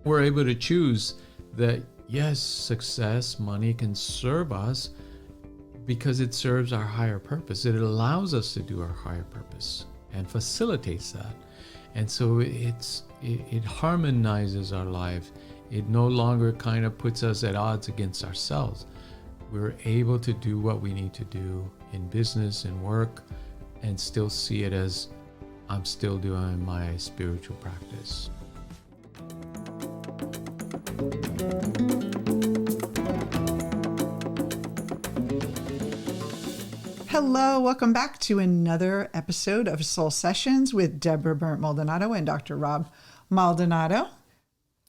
we're able to choose that, yes, success, money can serve us because it serves our higher purpose. It allows us to do our higher purpose and facilitates that. And so it harmonizes our life. It no longer kind of puts us at odds against ourselves. We're able to do what we need to do in business and work and still see it as I'm still doing my spiritual practice. Hello, welcome back to another episode of Soul Sessions with Deborah Burnt Maldonado and Dr. Rob Maldonado.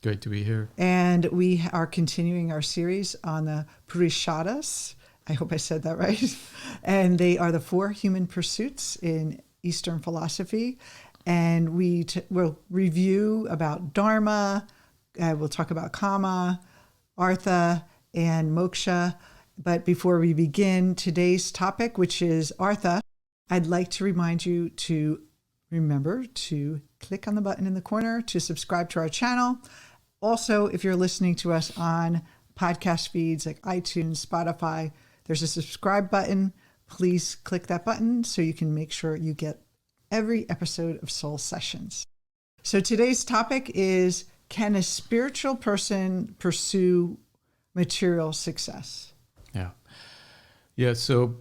Great to be here. And we are continuing our series on the Purusharthas. I hope I said that right. And they are the 4 human pursuits in Eastern philosophy. And we'll review about Dharma, we'll talk about Kama, Artha, and Moksha. But before we begin today's topic, which is Artha, I'd like to remind you to remember to click on the button in the corner to subscribe to our channel. Also, if you're listening to us on podcast feeds like iTunes, Spotify, there's a subscribe button. Please click that button so you can make sure you get every episode of Soul Sessions. So today's topic is, can a spiritual person pursue material success? Yeah. So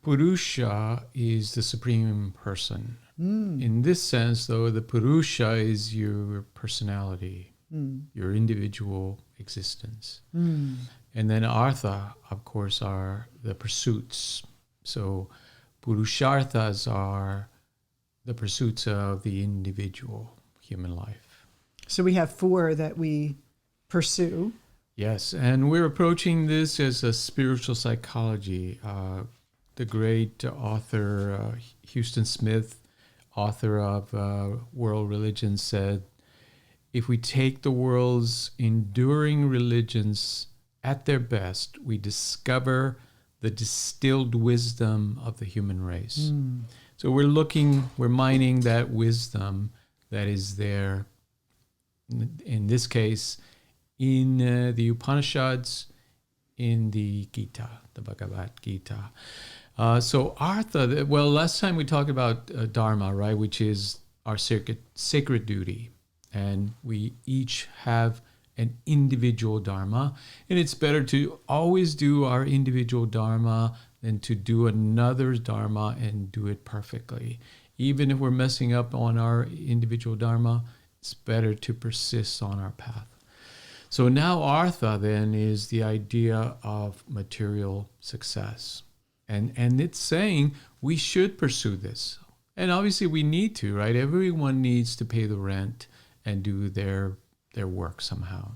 Purusha is the supreme person. In this sense, though, the Purusha is your personality, your individual existence. And then Artha, of course, are the pursuits. So Purusharthas are the pursuits of the individual human life. So we have 4 that we pursue. Yes, and we're approaching this as a spiritual psychology. The great author Houston Smith, author of World Religions, said, if we take the world's enduring religions at their best, we discover the distilled wisdom of the human race. So we're mining that wisdom that is there, in this case, in the Upanishads, in the Gita, the Bhagavad Gita. So Artha, well, last time we talked about Dharma, right, which is our sacred duty. And we each have an individual Dharma. And it's better to always do our individual Dharma than to do another's Dharma and do it perfectly. Even if we're messing up on our individual Dharma, it's better to persist on our path. So now Artha then is the idea of material success. And it's saying we should pursue this. And obviously we need to, right? Everyone needs to pay the rent and do their work somehow.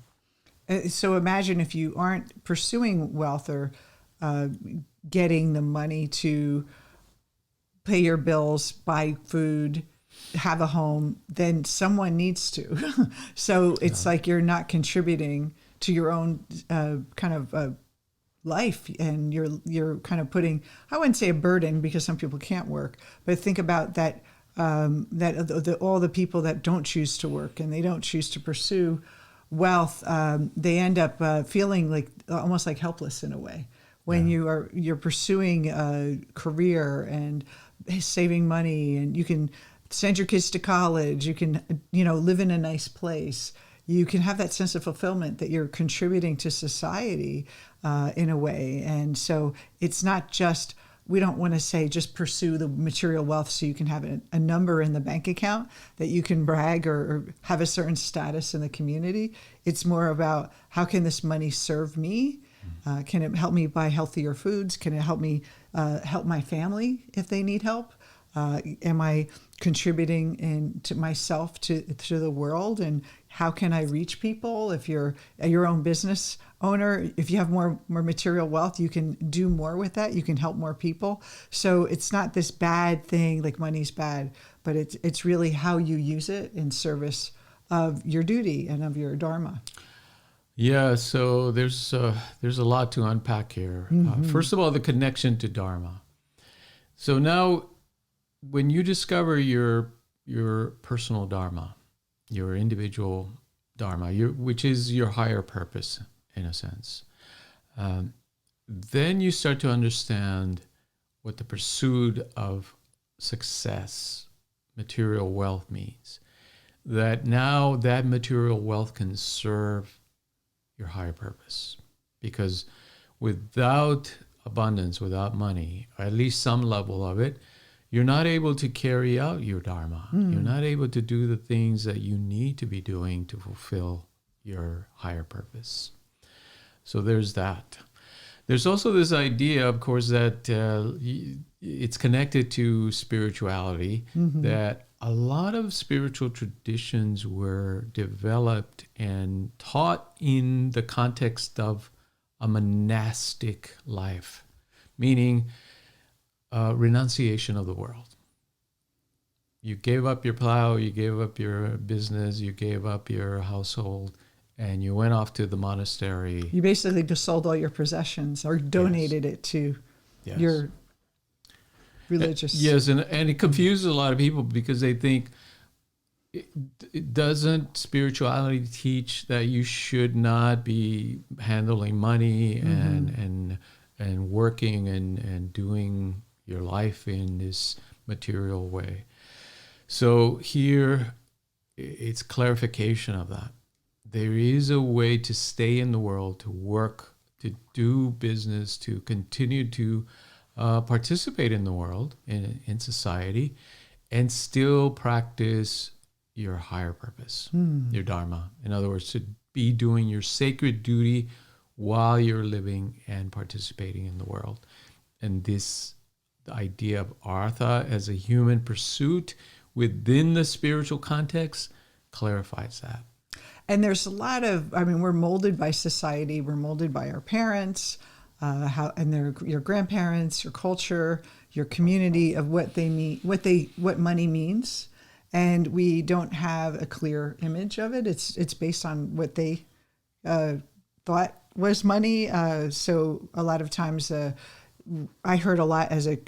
So imagine if you aren't pursuing wealth or getting the money to pay your bills, buy food, have a home, then someone needs to. So it's like you're not contributing to your own life, and you're kind of putting, I wouldn't say a burden because some people can't work, but think about that all the people that don't choose to work and they don't choose to pursue wealth, they end up feeling like almost like helpless in a way when you're pursuing a career and saving money, and you can send your kids to college, you can live in a nice place, you can have that sense of fulfillment that you're contributing to society in a way. And so it's not just, we don't want to say just pursue the material wealth so you can have a number in the bank account that you can brag or have a certain status in the community. It's more about, how can this money serve me? Can it help me buy healthier foods? Can it help me help my family if they need help? Am I contributing to myself to the world? And how can I reach people? If you're your own business owner, if you have more material wealth, you can do more with that. You can help more people. So it's not this bad thing, like money's bad, but it's really how you use it in service of your duty and of your Dharma. Yeah, so there's a lot to unpack here. First of all, the connection to Dharma. So now, when you discover your personal Dharma, your individual Dharma, which is your higher purpose in a sense. Then you start to understand what the pursuit of success, material wealth means. That now that material wealth can serve your higher purpose. Because without abundance, without money, or at least some level of it, you're not able to carry out your Dharma. You're not able to do the things that you need to be doing to fulfill your higher purpose. So there's that. There's also this idea, of course, that it's connected to spirituality, that a lot of spiritual traditions were developed and taught in the context of a monastic life, meaning renunciation of the world. You gave up your plow, you gave up your business, you gave up your household, and you went off to the monastery. You basically just sold all your possessions or donated it to your religious. Yes, and it confuses a lot of people because they think, doesn't spirituality teach that you should not be handling money and working and doing your life in this material way? So here, it's clarification of that. There is a way to stay in the world, to work, to do business, to continue to participate in the world, in society, and still practice your higher purpose, your Dharma. In other words, to be doing your sacred duty while you're living and participating in the world. And this idea of Artha as a human pursuit within the spiritual context clarifies that. And there's a lot of, we're molded by society, we're molded by our parents, your grandparents, your culture, your community of what they mean, what money means, and we don't have a clear image of it. It's based on what they thought was money. So a lot of times, I heard a lot as a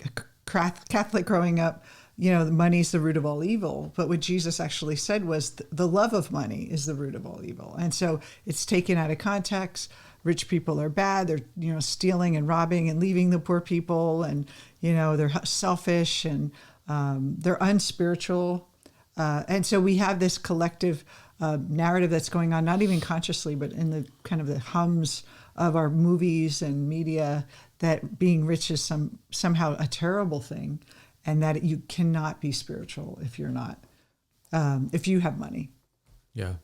Catholic growing up. Money's the root of all evil. But what Jesus actually said was the love of money is the root of all evil. And so it's taken out of context. Rich people are bad. They're, stealing and robbing and leaving the poor people. And, they're selfish and they're unspiritual. And so we have this collective narrative that's going on, not even consciously, but in the kind of the hums of our movies and media, that being rich is somehow a terrible thing. And that you cannot be spiritual if you're not, if you have money. Yeah.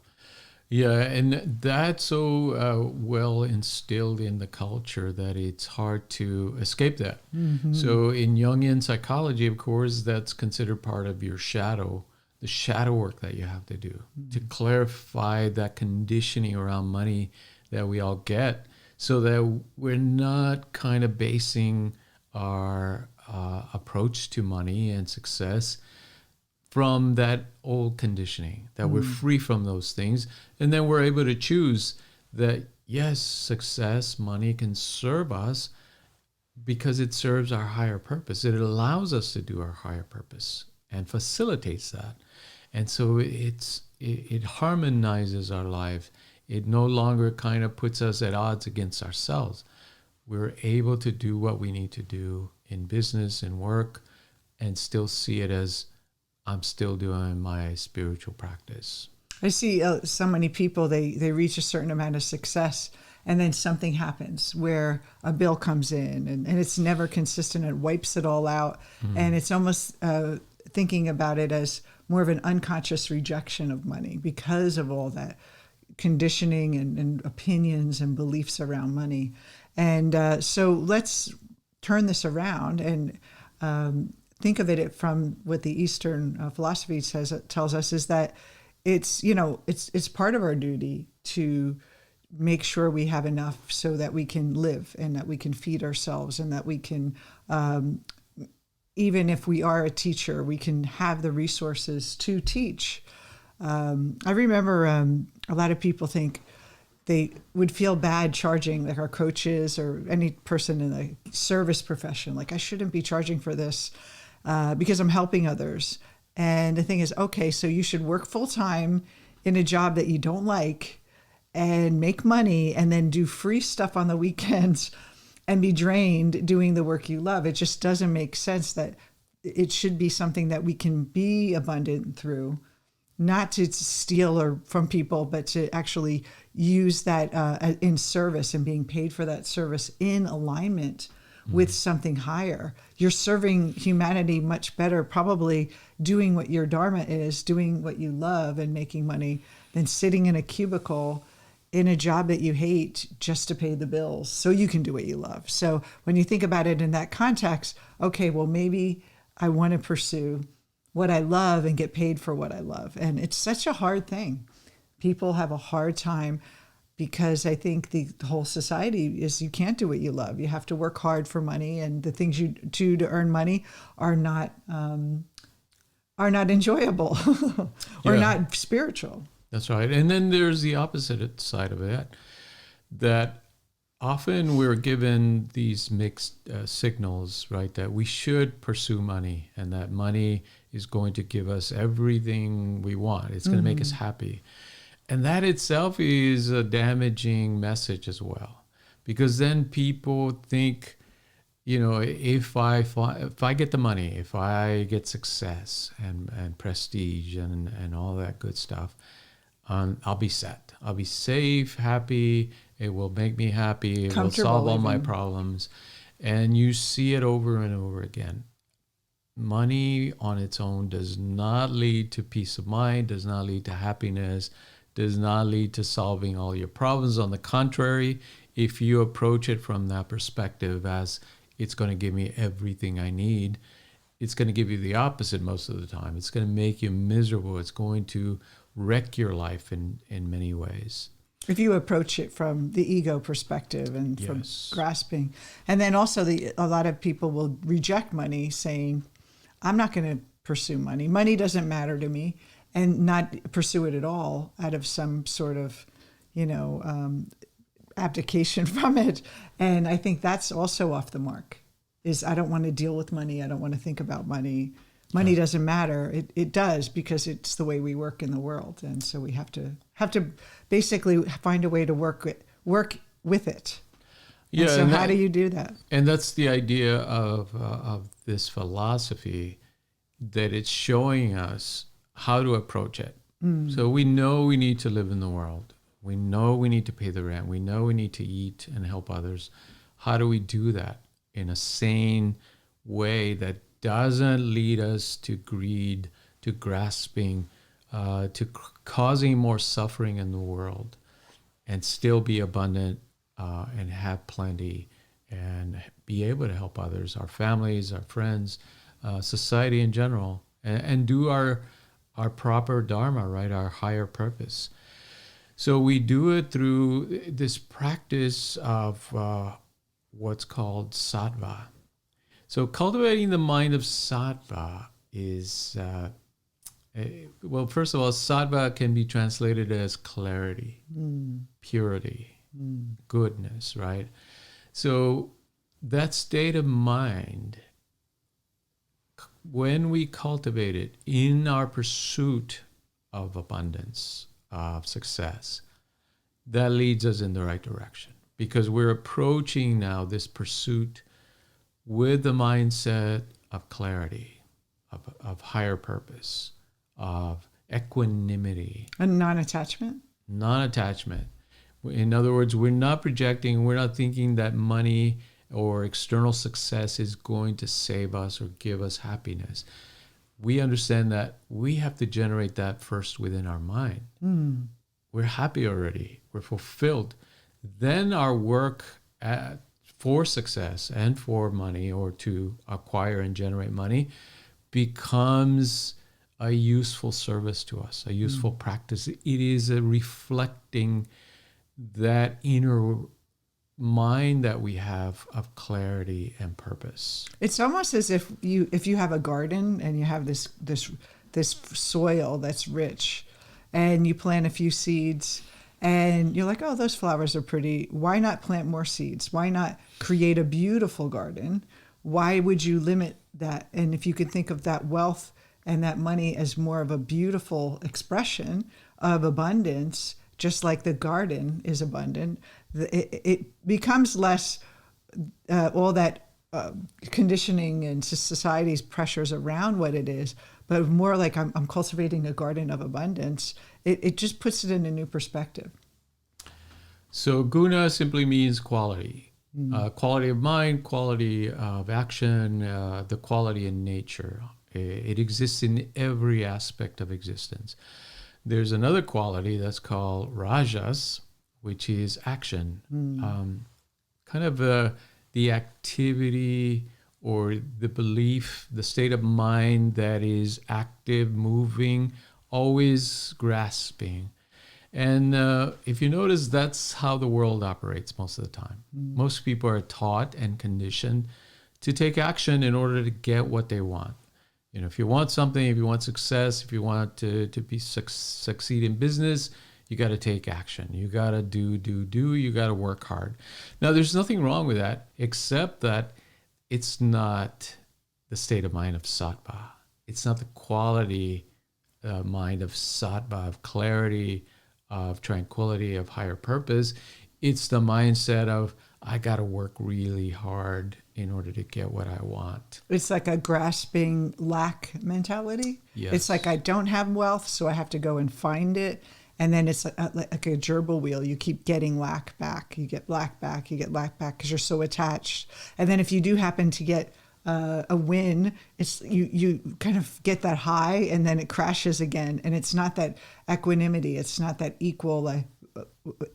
Yeah. And that's so well instilled in the culture that it's hard to escape that. So in Jungian psychology, of course, that's considered part of your shadow, the shadow work that you have to do to clarify that conditioning around money that we all get, so that we're not kind of basing our approach to money and success from that old conditioning, that we're free from those things. And then we're able to choose that, yes, success, money can serve us because it serves our higher purpose. It allows us to do our higher purpose and facilitates that. And so it harmonizes our life. It no longer kind of puts us at odds against ourselves. We're able to do what we need to do in business and work and still see it as I'm still doing my spiritual practice. I see so many people, they reach a certain amount of success and then something happens where a bill comes in and it's never consistent. It wipes it all out. And it's almost thinking about it as more of an unconscious rejection of money because of all that conditioning and opinions and beliefs around money. And so let's turn this around and think of it from what the Eastern philosophy tells us is that it's part of our duty to make sure we have enough so that we can live and that we can feed ourselves and that we can, even if we are a teacher, we can have the resources to teach. I remember a lot of people think they would feel bad charging, like our coaches or any person in the service profession, like I shouldn't be charging for this because I'm helping others. And the thing is, okay, so you should work full time in a job that you don't like and make money and then do free stuff on the weekends and be drained doing the work you love. It just doesn't make sense. That it should be something that we can be abundant through, not to steal or from people, but to actually use that in service and being paid for that service in alignment with something higher. You're serving humanity much better, probably doing what your Dharma is, doing what you love and making money, than sitting in a cubicle in a job that you hate just to pay the bills so you can do what you love. So when you think about it in that context, okay, well, maybe I want to pursue what I love and get paid for what I love. And it's such a hard thing. People have a hard time because I think the whole society is you can't do what you love. You have to work hard for money, and the things you do to earn money are not enjoyable or not spiritual. That's right. And then there's the opposite side of it, that often we're given these mixed signals, right? That we should pursue money, and that money is going to give us everything we want. It's going to make us happy. And that itself is a damaging message as well, because then people think, you know, if I get the money, if I get success and prestige and all that good stuff, I'll be set. I'll be safe, happy. It will make me happy. It will solve all my problems. And you see it over and over again. Money on its own does not lead to peace of mind, does not lead to happiness, does not lead to solving all your problems. On the contrary, if you approach it from that perspective as it's going to give me everything I need, it's going to give you the opposite most of the time. It's going to make you miserable. It's going to wreck your life in many ways. If you approach it from the ego perspective and from grasping. And then also a lot of people will reject money, saying, I'm not going to pursue money. Money doesn't matter to me, and not pursue it at all out of some sort of, abdication from it. And I think that's also off the mark, is I don't want to deal with money. I don't want to think about money. Money doesn't matter. It does, because it's the way we work in the world. And so we have to basically find a way to work with it. Yeah. And so how do you do that? And that's the idea of this philosophy, that it's showing us how to approach it. So we know we need to live in the world. We know we need to pay the rent. We know we need to eat and help others. How do we do that in a sane way that doesn't lead us to greed, to grasping, to causing more suffering in the world, and still be abundant and have plenty and be able to help others, our families, our friends, society in general, and do our proper Dharma, right, our higher purpose. So we do it through this practice of what's called Sattva. So cultivating the mind of Sattva is, first of all, Sattva can be translated as clarity, purity, goodness, right? So that state of mind, when we cultivate it in our pursuit of abundance, of success, that leads us in the right direction, because we're approaching now this pursuit with the mindset of clarity, of higher purpose, of equanimity. And non-attachment? Non-attachment. In other words, we're not projecting, we're not thinking that money or external success is going to save us or give us happiness. We understand that we have to generate that first within our mind. We're happy already. We're fulfilled. Then our work for success and for money, or to acquire and generate money, becomes a useful service to us, a useful practice. It is a reflecting that inner mind that we have of clarity and purpose. It's almost as if you have a garden and you have this soil that's rich, and you plant a few seeds, and you're like, oh, those flowers are pretty. Why not plant more seeds? Why not create a beautiful garden? Why would you limit that? And if you could think of that wealth and that money as more of a beautiful expression of abundance, just like the garden is abundant, it becomes less all that conditioning and society's pressures around what it is, but more like I'm cultivating a garden of abundance. It just puts it in a new perspective. So guna simply means quality. Quality of mind, quality of action, the quality in nature. It exists in every aspect of existence. There's another quality that's called rajas, which is action. Kind of the activity or the belief, the state of mind that is active, moving, always grasping. And if you notice, that's how the world operates most of the time. Most people are taught and conditioned to take action in order to get what they want. You know, if you want something, if you want success, if you want to succeed in business, you got to take action. You got to do. You got to work hard. Now, there's nothing wrong with that, except that it's not the state of mind of Sattva. It's not the quality mind of Sattva, of clarity, of tranquility, of higher purpose. It's the mindset of, I got to work really hard in order to get what I want. It's like a grasping lack mentality. Yes. It's like I don't have wealth, so I have to go and find it. And then it's like a gerbil wheel. You keep getting lack back. You get lack back. You get lack back because you're so attached. And then if you do happen to get a win, it's you kind of get that high, and then it crashes again. And it's not that equanimity. It's not that equal. Like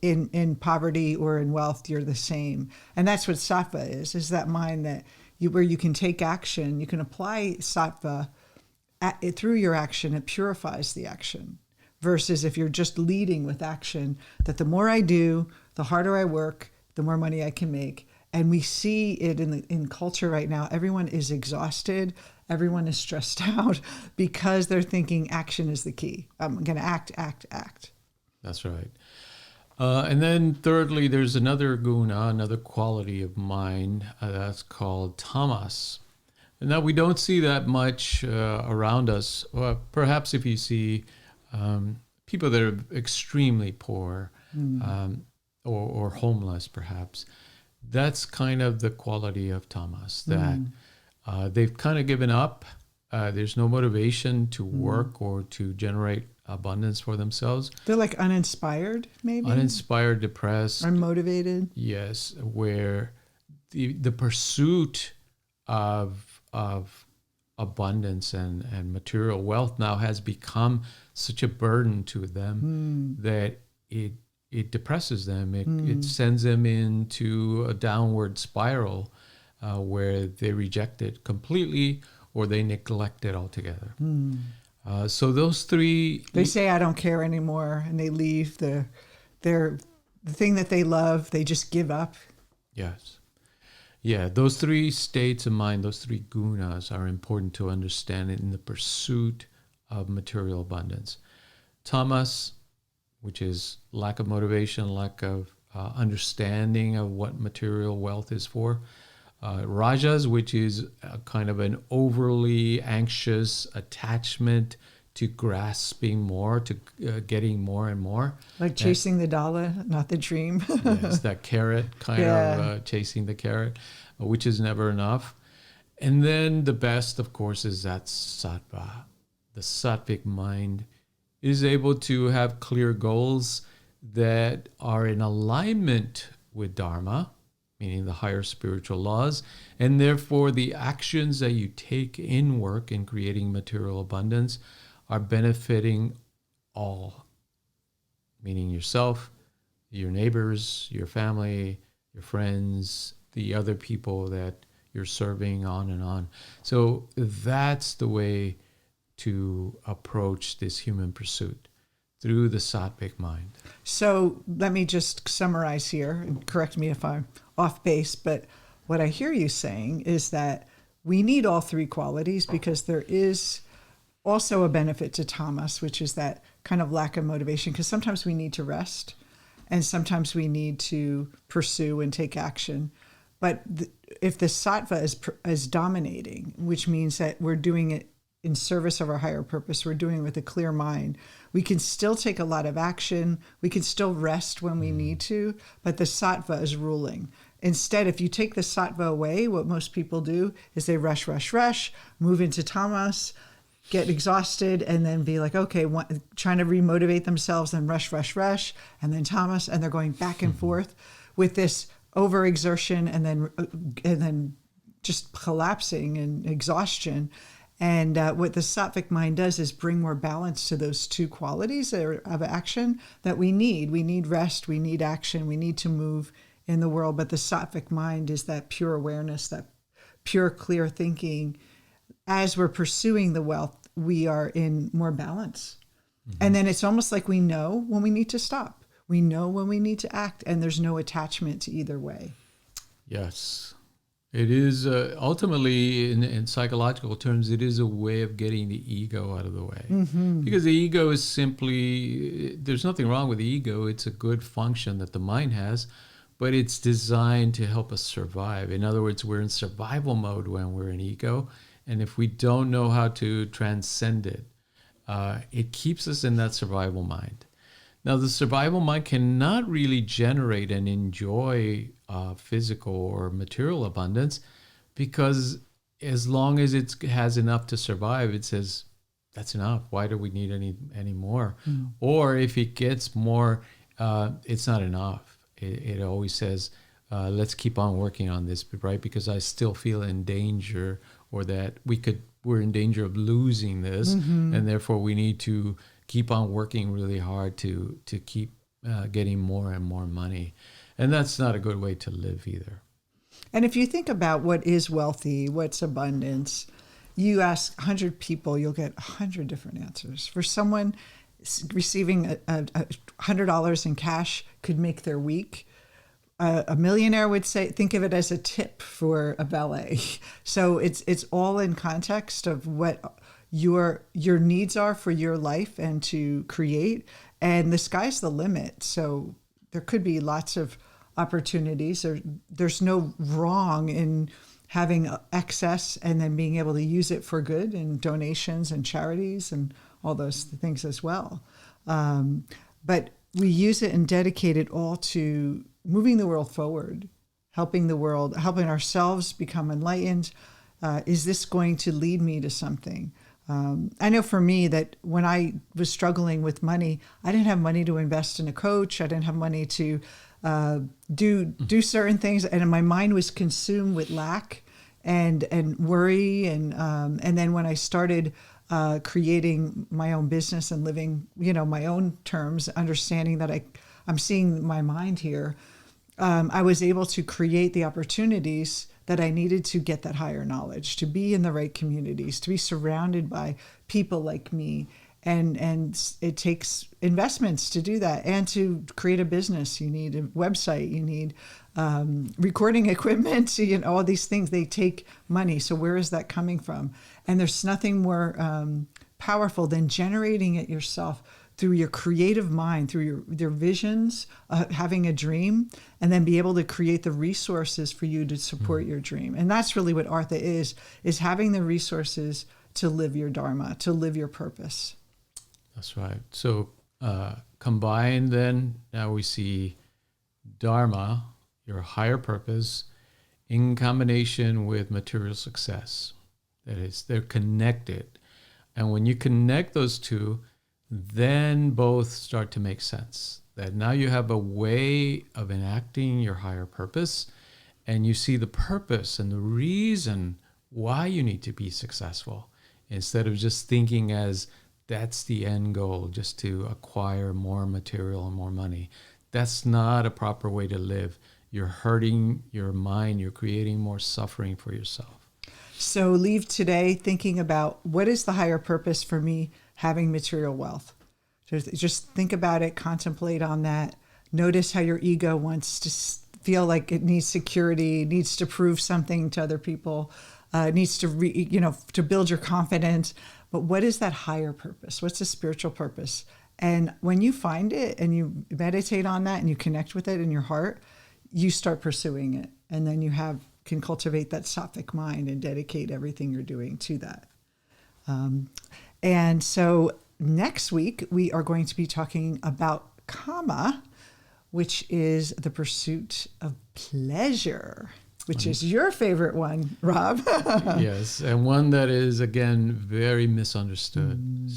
in poverty or in wealth, you're the same. And that's what Sattva is that mind that where you can take action. You can apply Sattva through your action. It purifies the action. Versus if you're just leading with action, that the more I do, the harder I work, the more money I can make. And we see it in culture right now. Everyone is exhausted. Everyone is stressed out because they're thinking action is the key. I'm going to act. That's right. And then thirdly, there's another guna, another quality of mind that's called tamas. And now we don't see that much around us. Well, perhaps if you see people that are extremely poor or homeless, perhaps, that's kind of the quality of tamas, that they've kind of given up. There's no motivation to work or to generate abundance for themselves. They're like uninspired, maybe? Uninspired, depressed. Unmotivated. Yes, where the pursuit of abundance and material wealth now has become such a burden to them that it depresses them. It sends them into a downward spiral where they reject it completely or they neglect it altogether. So those three... They say, I don't care anymore, and they leave the thing that they love, they just give up. Yes. Yeah, those three states of mind, those three gunas are important to understand in the pursuit of material abundance. Tamas, which is lack of motivation, lack of understanding of what material wealth is for. Rajas, which is kind of an overly anxious attachment to grasping more, to getting more and more. Like chasing the dollar, not the dream. Yes, that carrot, chasing the carrot, which is never enough. And then the best, of course, is that Sattva. The Sattvic mind is able to have clear goals that are in alignment with Dharma, meaning the higher spiritual laws, and therefore the actions that you take in work in creating material abundance are benefiting all, meaning yourself, your neighbors, your family, your friends, the other people that you're serving, on and on. So that's the way to approach this human pursuit, through the Sattvic mind. So let me just summarize here, and correct me if I'm off base, but what I hear you saying is that we need all three qualities because there is also a benefit to tamas, which is that kind of lack of motivation, because sometimes we need to rest and sometimes we need to pursue and take action. But if the Sattva is dominating, which means that we're doing it in service of our higher purpose, we're doing it with a clear mind, We can still take a lot of action. We can still rest when we need to, but the sattva is ruling. Instead, if you take the sattva away, what most people do is they rush, move into tamas, get exhausted, and then be like, okay, trying to remotivate themselves, and rush, and then tamas, and they're going back and forth with this overexertion, and then just collapsing and exhaustion. And what the sattvic mind does is bring more balance to those two qualities of action that we need. We need rest, we need action, we need to move in the world. But the sattvic mind is that pure awareness, that pure, clear thinking. As we're pursuing the wealth, we are in more balance. And then it's almost like we know when we need to stop. We know when we need to act, and there's no attachment to either way. Yes. It is ultimately, in psychological terms, it is a way of getting the ego out of the way. Because the ego is simply, there's nothing wrong with the ego. It's a good function that the mind has, but it's designed to help us survive. In other words, we're in survival mode when we're in ego. And if we don't know how to transcend it, it keeps us in that survival mind. Now, the survival mind cannot really generate and enjoy physical or material abundance, because as long as it has enough to survive, it says, that's enough. Why do we need any more? Or if it gets more, it's not enough. It always says, let's keep on working on this, right? Because I still feel in danger, or that we're in danger of losing this, and therefore we need to keep on working really hard to keep getting more and more money. And that's not a good way to live either. And if you think about what is wealthy, what's abundance, you ask 100 people, you'll get 100 different answers. For someone receiving $100 in cash could make their week. A millionaire would say, think of it as a tip for a valet. So it's all in context of what your needs are for your life and to create. And the sky's the limit. So there could be lots of opportunities. There's no wrong in having excess and then being able to use it for good and donations and charities and all those things as well. But we use it and dedicate it all to moving the world forward, helping the world, helping ourselves become enlightened. Is this going to lead me to something? I know for me that when I was struggling with money, I didn't have money to invest in a coach. I didn't have money to do certain things, and my mind was consumed with lack and worry. And then when I started creating my own business and living, my own terms, understanding that I'm seeing my mind here, I was able to create the opportunities that I needed to get that higher knowledge, to be in the right communities, to be surrounded by people like me. And it takes investments to do that. And to create a business, you need a website, you need recording equipment, all these things, they take money. So where is that coming from? And there's nothing more powerful than generating it yourself through your creative mind, through your visions, having a dream, and then be able to create the resources for you to support your dream. And that's really what Artha is having the resources to live your Dharma, to live your purpose. That's right. So combined then, now we see Dharma, your higher purpose, in combination with material success. That is, they're connected. And when you connect those two, then both start to make sense. That now you have a way of enacting your higher purpose, and you see the purpose and the reason why you need to be successful, instead of just thinking as that's the end goal, just to acquire more material and more money. That's not a proper way to live. You're hurting your mind. You're creating more suffering for yourself. So leave today thinking about, what is the higher purpose for me having material wealth? Just think about it, contemplate on that. Notice how your ego wants to feel like it needs security, needs to prove something to other people, needs to to build your confidence. But what is that higher purpose? What's the spiritual purpose? And when you find it and you meditate on that and you connect with it in your heart, you start pursuing it. And then you can cultivate that sattvic mind and dedicate everything you're doing to that. And so next week, we are going to be talking about kama, which is the pursuit of pleasure, which is your favorite one, Rob. Yes, and one that is, again, very misunderstood.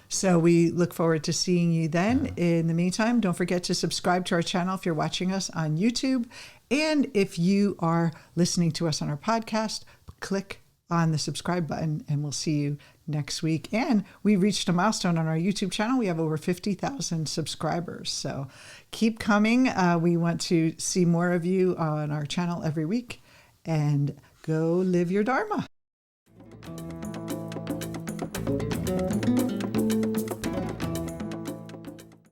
So we look forward to seeing you then. In the meantime, don't forget to subscribe to our channel if you're watching us on YouTube. And if you are listening to us on our podcast, click on the subscribe button and we'll see you next week. And we reached a milestone on our YouTube channel. We have over 50,000 subscribers. So keep coming. We want to see more of you on our channel every week, and go live your Dharma.